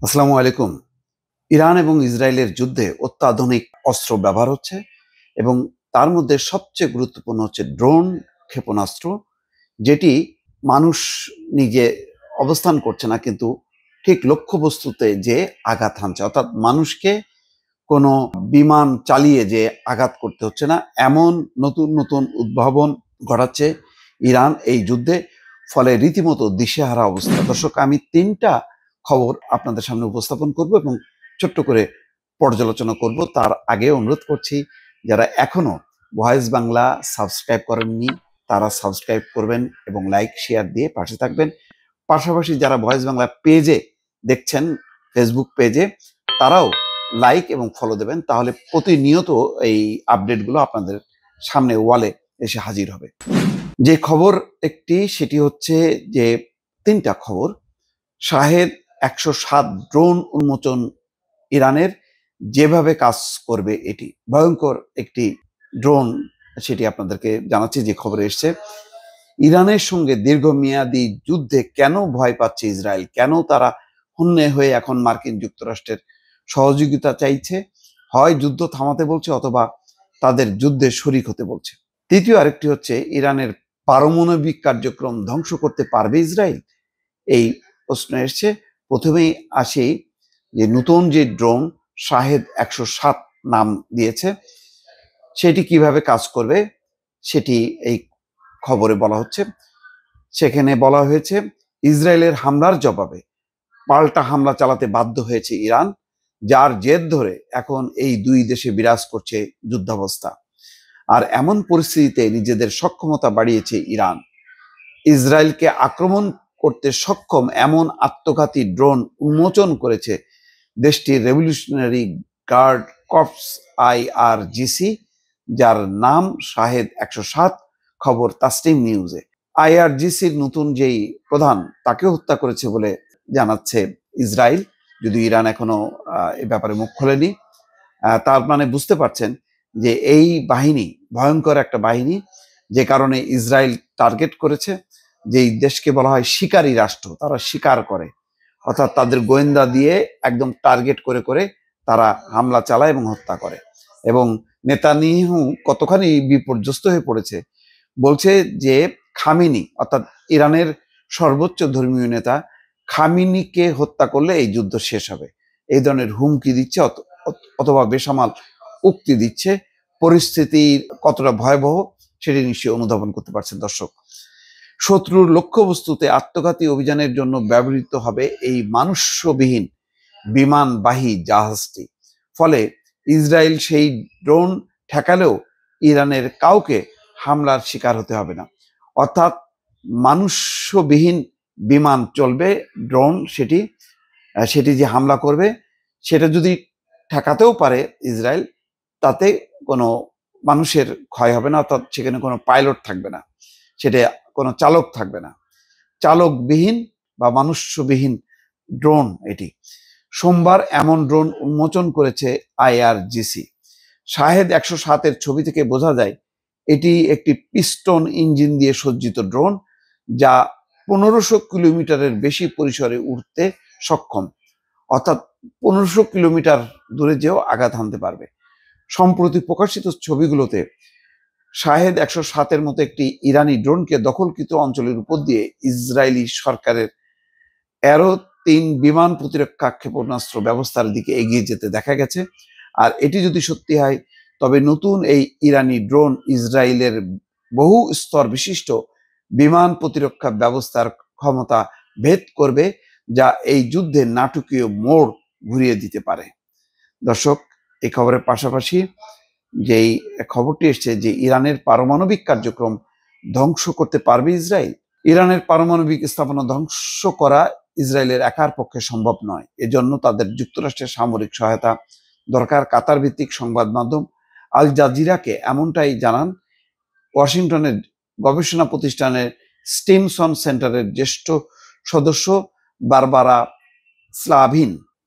আসসালামু আলাইকুম। ইরান এবং ইসরায়েলের যুদ্ধে অত্যাধুনিক অস্ত্র ব্যবহার হচ্ছে এবং তার মধ্যে সবচেয়ে গুরুত্বপূর্ণ হচ্ছে ড্রোন ক্ষেপণাস্ত্র, যেটি মানুষ নিজে অবস্থান করছে না, কিন্তু ঠিক লক্ষ্যবস্তুতে যে আঘাত হানছে, অর্থাৎ মানুষকে কোনো বিমান চালিয়ে যে আঘাত করতে হচ্ছে না, এমন নতুন নতুন উদ্ভাবন ঘটাচ্ছে ইরান এই যুদ্ধে। ফলে রীতিমতো দিশেহারা অবস্থা। দর্শক, আমি ৩টা খবর আপনাদের সামনে উপস্থাপন করব এবং ছোট্ট করে পর্যালোচনা করব। তার আগে অনুরোধ করছি, যারা এখনো ভয়েস বাংলা সাবস্ক্রাইব করেননি তারা সাবস্ক্রাইব করবেন এবং লাইক শেয়ার দিয়ে পাশে থাকবেন। পাশাপাশি যারা ভয়েস বাংলা পেজে দেখছেন, ফেসবুক পেজে, তারাও লাইক এবং ফলো দেবেন, তাহলে প্রতিনিয়ত এই আপডেটগুলো আপনাদের সামনে ওয়ালে এসে হাজির হবে। যে খবর একটি, সেটি হচ্ছে যে ৩টা খবর। শাহেদ ১০৭ ড্রোন উন্মোচন ইরানের, যেভাবে কাজ করবে এটি ভয়ঙ্কর একটি ড্রোন, সেটি আপনাদেরকে জানাচ্ছি। যে খবর এসছে, ইরানের সঙ্গে দীর্ঘমেয়াদী যুদ্ধে কেন ভয় পাচ্ছে ইসরায়েল, কেন তারা হন্যে হয়ে এখন মার্কিন যুক্তরাষ্ট্রের সহযোগিতা চাইছে, হয় যুদ্ধ থামাতে বলছে অথবা তাদের যুদ্ধে শরিক হতে বলছে। তৃতীয় আরেকটি হচ্ছে, ইরানের পারমাণবিক কার্যক্রম ধ্বংস করতে পারবে ইসরায়েল, এই প্রশ্ন এসছে। প্রথমেই আসি যে নতুন যে ড্রোন শাহেদ ১০৭ নাম দিয়েছে, সেটি কিভাবে কাজ করবে সেটি এই খবরে বলা হচ্ছে। সেখানে বলা হয়েছে, ইসরায়েলের হামলার জবাবে পাল্টা হামলা চালাতে বাধ্য হয়েছে ইরান, যার জের ধরে এখন এই দুই দেশে বিরাজ করছে যুদ্ধাবস্থা। আর এমন পরিস্থিতিতে নিজেদের সক্ষমতা বাড়িয়েছে ইরান। ইসরায়েলকে আক্রমণ করতে সক্ষম এমন আত্মঘাতী ড্রোন উন্মোচন করেছে দেশটির রেভলিউশনারি গার্ড কর্পস IRGC, যার নাম শাহেদ ১০৭। খবর তাসনিম নিউজে। IRGCর নতুন যেই প্রধান, তাকে হত্যা করেছে বলে জানাচ্ছে ইসরায়েল, যদি ইরান এখনো এ ব্যাপারে মুখ খোলেনি। তার মানে বুঝতে পারছেন যে এই বাহিনী ভয়ঙ্কর একটা বাহিনী, যে কারণে ইসরায়েল টার্গেট করেছে। যেই দেশকে বলা হয় শিকারী রাষ্ট্র, তারা শিকার করে, অর্থাৎ তাদের গোয়েন্দা দিয়ে একদম টার্গেট করে করে তারা হামলা চালায় এবং হত্যা করে। এবং নেতানিয়াহু কতখানি বিপর্যস্ত হয়ে পড়েছে, বলছে যে খামেনি, অর্থাৎ ইরানের সর্বোচ্চ ধর্মীয় নেতা, খামেনিকে হত্যা করলে এই যুদ্ধ শেষ হবে, এই ধরনের হুমকি দিচ্ছে অথবা বেসামাল উক্তি দিচ্ছে। পরিস্থিতির কতটা ভয়াবহ সেটি নিশ্চয়ই অনুধাবন করতে পারছেন দর্শক। শত্রুর লক্ষ্যবস্তুতে আত্মঘাতী অভিযানের জন্য ব্যবহৃত হবে এই মানুষ্যবিহীন বিমানবাহী জাহাজটি। ফলে ইসরায়েল সেই ড্রোন ঠেকালেও ইরানের কাউকে হামলার শিকার হতে হবে না। অর্থাৎ মানুষ্যবিহীন বিমান চলবে, ড্রোন, সেটি যে হামলা করবে, সেটা যদি ঠেকাতেও পারে ইসরায়েল, তাতে কোনো মানুষের ক্ষয় হবে না, অর্থাৎ সেখানে কোনো পাইলট থাকবে না, সেটা কোনো চালক থাকবে না। চালকবিহীন বা মানুষ্যবিহীন ড্রোন এটি। সোমবার এমন ড্রোন উন্মোচন করেছে IRGC। শাহেদ ১০৭-এর ছবি থেকে বোঝা যায় এটি একটি পিস্টন ইঞ্জিন দিয়ে সজ্জিত ড্রোন, যা ১৫০০ কিলোমিটারের বেশি পরিসরে উড়তে সক্ষম, অর্থাৎ ১৫০০ কিলোমিটার দূরে যেও আঘাত হানতে পারবে। সম্প্রতি প্রকাশিত ছবিগুলোতে শাহেদ ১০৭-এর মতো একটি ইরানি ড্রোনকে দখলকৃত অঞ্চলের উপর দিয়ে ইসরায়েলি সরকারের অ্যারো-৩ বিমান প্রতিরক্ষা ক্ষেপণাস্ত্র ব্যবস্থার দিকে এগিয়ে যেতে দেখা গেছে। আর এটি যদি সত্যি হয়, তবে নতুন এই ইরানি ড্রোন ইসরায়েলের বহু স্তর বিশিষ্ট বিমান প্রতিরক্ষা ব্যবস্থার ক্ষমতা ভেদ করবে, যা এই যুদ্ধে নাটকীয় মোড় ঘুরিয়ে দিতে পারে। দর্শক, এই খবরের পাশাপাশি যেই খবরটি এসছে যে ইরানের পারমাণবিক কার্যক্রম ধ্বংস করতে পারবে ইসরায়েল। ইরানের পারমাণবিক স্থাপনা ধ্বংস করা ইসরায়েলের একার পক্ষে সম্ভব নয়, এজন্য তাদের যুক্তরাষ্ট্রের সামরিক সহায়তা দরকার। কাতার ভিত্তিক সংবাদ মাধ্যম আল জাজিরাকে এমনটাই জানান ওয়াশিংটনের গবেষণা প্রতিষ্ঠানের স্টিমসন সেন্টারের জ্যেষ্ঠ সদস্য বারবারা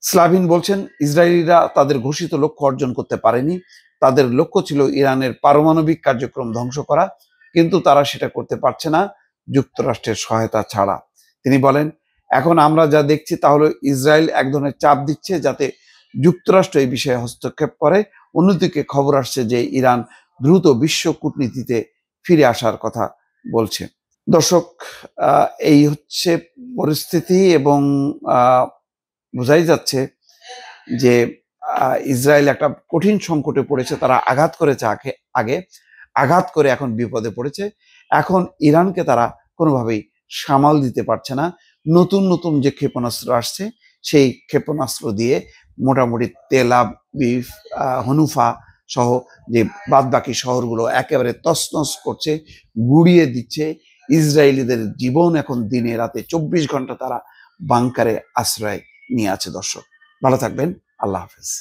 স্লাভিন বলছেন, ইসরায়েলিরা তাদের ঘোষিত লক্ষ্য অর্জন করতে পারেনি। তাদের লক্ষ্য ছিল ইরানের পারমাণবিক কার্যক্রম ধ্বংস করা, কিন্তু তারা সেটা করতে পারছে না যুক্তরাষ্ট্রের সহায়তা ছাড়া। তিনি বলেন, এখন আমরা যা দেখছি তা হলো ইসরায়েল এক ধরনের চাপ দিচ্ছে যাতে যুক্তরাষ্ট্র এই বিষয়ে হস্তক্ষেপ করে। অন্যদিকে খবর আসছে যে ইরান দ্রুত বিশ্ব কূটনীতিতে ফিরে আসার কথা বলছে। দর্শক, এই হচ্ছে পরিস্থিতি এবং বোঝাই যাচ্ছে যে ইসরায়েল একটা কঠিন সংকটে পড়েছে। তারা আঘাত করেছে আগে আঘাত করে এখন বিপদে পড়েছে। এখন ইরানকে তারা কোনোভাবেই সামাল দিতে পারছে না। নতুন নতুন যে ক্ষেপণাস্ত্র আসছে সেই ক্ষেপণাস্ত্র দিয়ে মোটামুটি তেল আবিব, হনুফা সহ যে বাদ বাকি শহরগুলো একেবারে তছনছ করছে, গুড়িয়ে দিচ্ছে। ইসরায়েলিদের জীবন এখন দিনে রাতে 24 ঘন্টা তারা বাংকারে আশ্রয় নিয়ে আছে। দর্শক, ভালো থাকবেন। আল্লাহ হাফেজ।